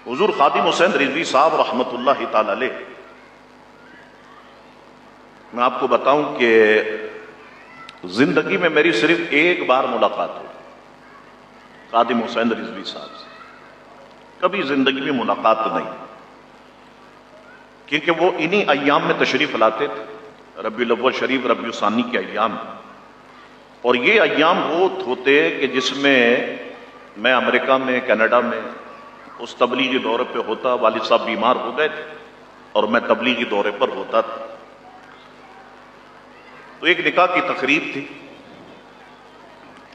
حضور خادم حسین رضوی صاحب رحمۃ اللہ تعالی علیہ، میں آپ کو بتاؤں کہ زندگی میں میری صرف ایک بار ملاقات ہوئی خادم حسین رضوی صاحب سے، کبھی زندگی میں ملاقات نہیں، کیونکہ وہ انہی ایام میں تشریف لاتے تھے، ربیع الاول شریف ربیع الثانی کے ایام، اور یہ ایام وہ ہوتے کہ جس میں میں امریکہ میں کینیڈا میں اس تبلیغی دورے پہ ہوتا، والد صاحب بیمار ہو گئے تھے اور میں تبلیغی دورے پر ہوتا تھا۔ تو ایک نکاح کی تقریب تھی،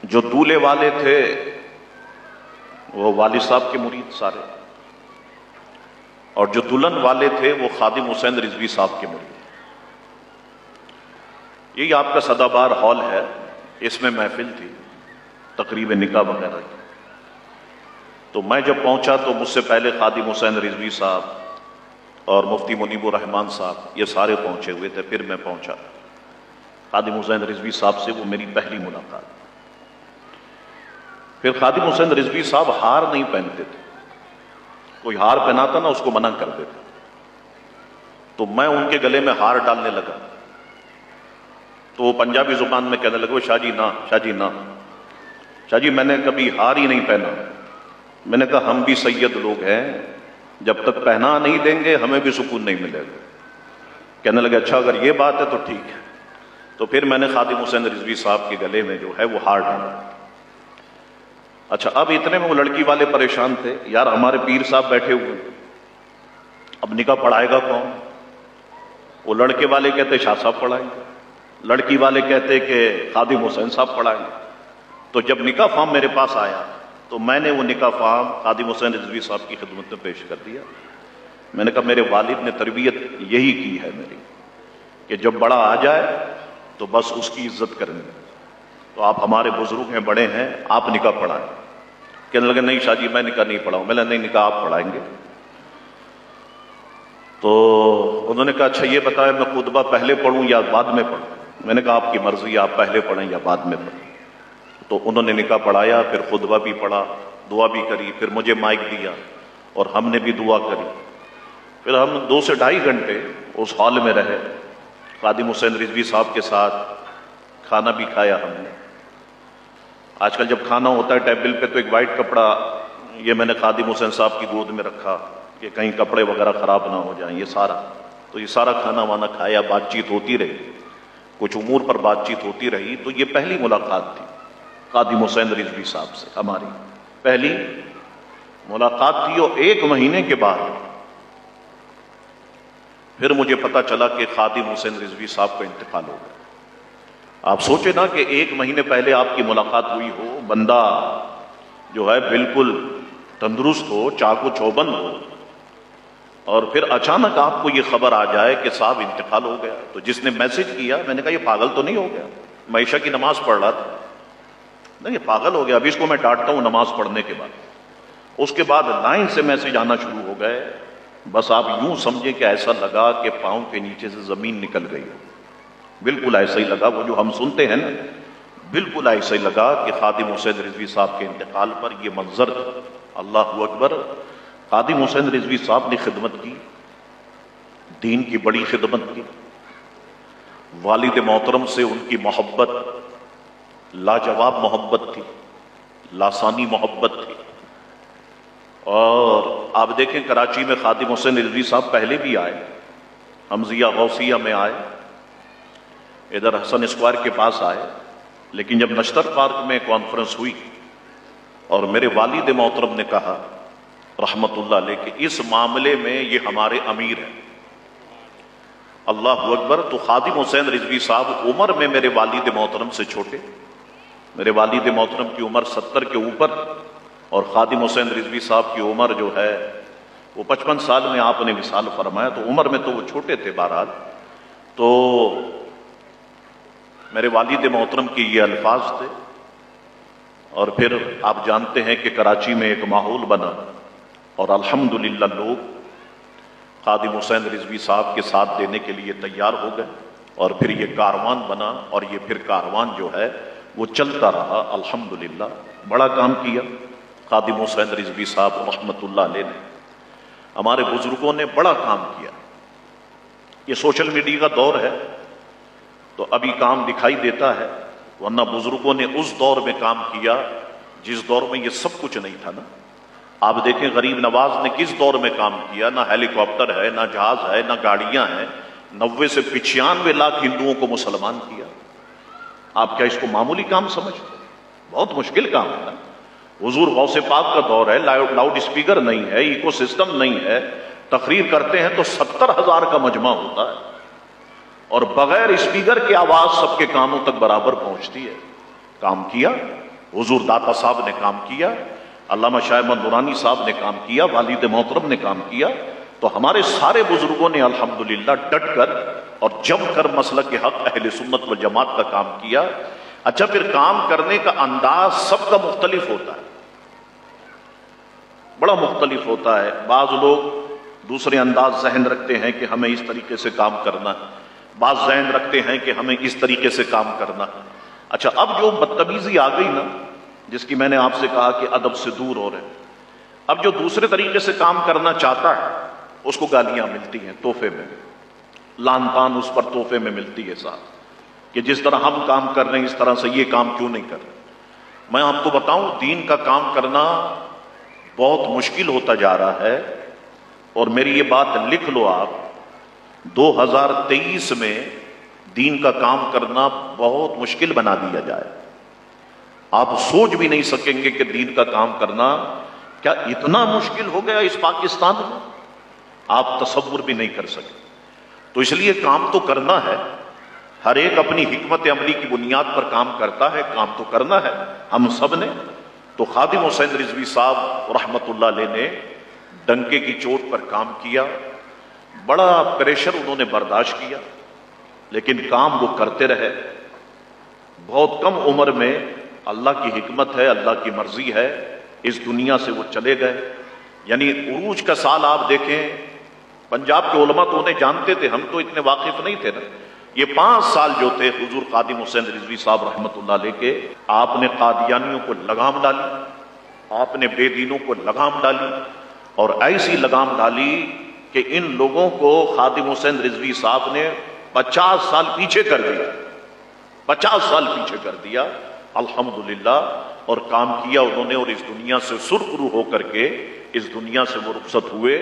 جو دولہے والے تھے وہ والد صاحب کے مرید سارے، اور جو دلہن والے تھے وہ خادم حسین رضوی صاحب کے مرید۔ یہی آپ کا سدا بار ہال ہے، اس میں محفل تھی تقریب نکاح وغیرہ کی۔ تو میں جب پہنچا تو مجھ سے پہلے خادم حسین رضوی صاحب اور مفتی منیب الرحمان صاحب یہ سارے پہنچے ہوئے تھے، پھر میں پہنچا۔ خادم حسین رضوی صاحب سے وہ میری پہلی ملاقات۔ پھر خادم حسین رضوی صاحب ہار نہیں پہنتے تھے، کوئی ہار پہناتا نا اس کو منع کر دیتے، تو میں ان کے گلے میں ہار ڈالنے لگا تو وہ پنجابی زبان میں کہنے لگا، شاہ جی نہ، شاہ جی نہ، شاہ جی میں نے کبھی ہار ہی نہیں پہنا۔ میں نے کہا ہم بھی سید لوگ ہیں، جب تک پہنا نہیں دیں گے ہمیں بھی سکون نہیں ملے گا۔ کہنے لگے اچھا اگر یہ بات ہے تو ٹھیک ہے۔ تو پھر میں نے خادم حسین رضوی صاحب کے گلے میں جو ہے وہ ہار ڈالا۔ اچھا اب اتنے میں وہ لڑکی والے پریشان تھے، یار ہمارے پیر صاحب بیٹھے ہوئے، اب نکاح پڑھائے گا کون؟ وہ لڑکے والے کہتے شاہ صاحب پڑھائیں گے، لڑکی والے کہتے کہ خادم حسین صاحب پڑھائیں گے۔ تو جب نکاح فارم میرے پاس آیا تو میں نے وہ نکاح فارم خادم حسین رضوی صاحب کی خدمت میں پیش کر دیا۔ میں نے کہا میرے والد نے تربیت یہی کی ہے میری کہ جب بڑا آ جائے تو بس اس کی عزت کرنی، تو آپ ہمارے بزرگ ہیں، بڑے ہیں، آپ نکاح پڑھائیں۔ کہنے لگے نہیں شاہ جی میں نکاح نہیں پڑھاؤں۔ میں نے نہیں، نکاح آپ پڑھائیں گے۔ تو انہوں نے کہا اچھا یہ بتائیں میں خطبہ پہلے پڑھوں یا بعد میں پڑھوں؟ میں نے کہا آپ کی مرضی، آپ پہلے پڑھیں یا بعد میں پڑھیں۔ تو انہوں نے نکاح پڑھایا، پھر خطبہ بھی پڑھا، دعا بھی کری، پھر مجھے مائک دیا اور ہم نے بھی دعا کری۔ پھر ہم 2 سے 2.5 گھنٹے اس ہال میں رہے، خادم حسین رضوی صاحب کے ساتھ کھانا بھی کھایا ہم نے۔ آج کل جب کھانا ہوتا ہے ٹیبل پہ تو ایک وائٹ کپڑا یہ میں نے خادم حسین صاحب کی گود میں رکھا کہ کہیں کپڑے وغیرہ خراب نہ ہو جائیں، یہ سارا کھانا وانا کھایا، بات چیت ہوتی رہی، کچھ امور پر بات چیت ہوتی رہی۔ تو یہ پہلی ملاقات تھی خادم حسین رضوی صاحب سے، ہماری پہلی ملاقات تھی۔ اور 1 مہینے کے بعد پھر مجھے پتا چلا کہ خادم حسین رضوی صاحب کا انتقال ہو گیا۔ آپ سوچے نا کہ 1 مہینے پہلے آپ کی ملاقات ہوئی ہو، بندہ جو ہے بالکل تندرست ہو، چاق و چوبند ہو، اور پھر اچانک آپ کو یہ خبر آ جائے کہ صاحب انتقال ہو گیا۔ تو جس نے میسج کیا میں نے کہا یہ پاگل تو نہیں ہو گیا؟ میں عشاء کی نماز پڑھ رہا تھا، نہیں یہ پاگل ہو گیا، ابھی اس کو میں ڈانٹتا ہوں نماز پڑھنے کے بعد۔ اس کے بعد لائن سے میسج آنا شروع ہو گئے، بس آپ یوں سمجھیں کہ ایسا لگا کہ پاؤں کے نیچے سے زمین نکل گئی، بالکل ایسا ہی لگا۔ وہ جو ہم سنتے ہیں نا، بالکل ایسا ہی لگا کہ خادم حسین رضوی صاحب کے انتقال پر یہ منظر تھا۔ اللہ اکبر! خادم حسین رضوی صاحب نے خدمت کی، دین کی بڑی خدمت کی، والد محترم سے ان کی محبت لاجواب محبت تھی، لاسانی محبت تھی۔ اور آپ دیکھیں کراچی میں خادم حسین رضوی صاحب پہلے بھی آئے، حمزیہ غوثیہ میں آئے، ادھر حسن اسکوائر کے پاس آئے، لیکن جب نشتر پارک میں کانفرنس ہوئی اور میرے والد محترم نے کہا رحمت اللہ علیہ کہ اس معاملے میں یہ ہمارے امیر ہیں، اللہ اکبر، تو خادم حسین رضوی صاحب عمر میں میرے والد محترم سے چھوٹے، میرے والد محترم کی عمر 70 کے اوپر، اور خادم حسین رضوی صاحب کی عمر جو ہے وہ 55 سال میں آپ نے وصال فرمایا، تو عمر میں تو وہ چھوٹے تھے بہرحال۔ تو میرے والد محترم کی یہ الفاظ تھے، اور پھر آپ جانتے ہیں کہ کراچی میں ایک ماحول بنا، اور الحمدللہ لوگ خادم حسین رضوی صاحب کے ساتھ دینے کے لیے تیار ہو گئے، اور پھر یہ کاروان بنا، اور یہ پھر کاروان جو ہے وہ چلتا رہا الحمدللہ۔ بڑا کام کیا خادم حسین رضوی صاحب رحمت اللہ علیہ نے۔ ہمارے بزرگوں نے بڑا کام کیا. یہ سوشل میڈیا کا دور ہے تو ابھی کام دکھائی دیتا ہے، ورنہ بزرگوں نے اس دور میں کام کیا جس دور میں یہ سب کچھ نہیں تھا نا. آپ دیکھیں غریب نواز نے کس دور میں کام کیا، نہ ہیلی کاپٹر ہے، نہ جہاز ہے، نہ گاڑیاں ہیں، 90 سے 95 لاکھ ہندوؤں کو مسلمان کیا. آپ کیا اس کو معمولی کام سمجھتے؟ بہت مشکل کام ہے نا. حضور غوث پاک کا دور ہے، لاؤڈ اسپیکر نہیں ہے، ایکو سسٹم نہیں ہے، تقریر کرتے ہیں تو 70,000 کا مجمع ہوتا ہے اور بغیر اسپیکر کی آواز سب کے کانوں تک برابر پہنچتی ہے. کام کیا حضور داتا صاحب نے، کام کیا علامہ شاہ احمد نورانی صاحب نے، کام کیا والد محترم نے، کام کیا. تو ہمارے سارے بزرگوں نے الحمدللہ ڈٹ کر اور جم کر مسلک حق اہل سنت والجماعت کا کام کیا. اچھا، پھر کام کرنے کا انداز سب کا مختلف ہوتا ہے، بڑا مختلف ہوتا ہے. بعض لوگ دوسرے انداز ذہن رکھتے ہیں کہ ہمیں اس طریقے سے کام کرنا ہے، بعض ذہن رکھتے ہیں کہ ہمیں اس طریقے سے کام کرنا ہے. اچھا، اب جو بدتمیزی آ گئی نا، جس کی میں نے آپ سے کہا کہ ادب سے دور ہو رہے، اب جو دوسرے طریقے سے کام کرنا چاہتا ہے اس کو گالیاں ملتی ہیں تحفے میں، لان تان اس پر تحفے میں ملتی ہے صاحب، کہ جس طرح ہم کام کر رہے ہیں اس طرح سے یہ کام کیوں نہیں کر رہے. میں آپ کو بتاؤں، دین کا کام کرنا بہت مشکل ہوتا جا رہا ہے. اور میری یہ بات لکھ لو آپ، 2023 میں دین کا کام کرنا بہت مشکل بنا دیا جائے. آپ سوچ بھی نہیں سکیں گے کہ دین کا کام کرنا کیا اتنا مشکل ہو گیا اس پاکستان میں، آپ تصور بھی نہیں کر سکتے. تو اس لیے کام تو کرنا ہے، ہر ایک اپنی حکمت عملی کی بنیاد پر کام کرتا ہے، کام تو کرنا ہے ہم سب نے. تو خادم حسین رضوی صاحب رحمت اللہ علیہ نے ڈنکے کی چوٹ پر کام کیا، بڑا پریشر انہوں نے برداشت کیا، لیکن کام وہ کرتے رہے. بہت کم عمر میں اللہ کی حکمت ہے، اللہ کی مرضی ہے، اس دنیا سے وہ چلے گئے. یعنی عروج کا سال آپ دیکھیں، پنجاب کے علماء تو انہیں جانتے تھے، ہم تو اتنے واقف نہیں تھے نا. یہ 5 سال جو تھے حضور خادم حسین رضوی صاحب رحمت اللہ علیہ کے، آپ نے قادیانیوں کو لگام ڈالی، آپ نے بے دینوں کو لگام ڈالی، اور ایسی لگام ڈالی کہ ان لوگوں کو خادم حسین رضوی صاحب نے 50 سال پیچھے کر دیا، 50 سال پیچھے کر دیا الحمدللہ. اور کام کیا انہوں نے، اور اس دنیا سے سرخرو ہو کر کے اس دنیا سے وہ رخصت ہوئے.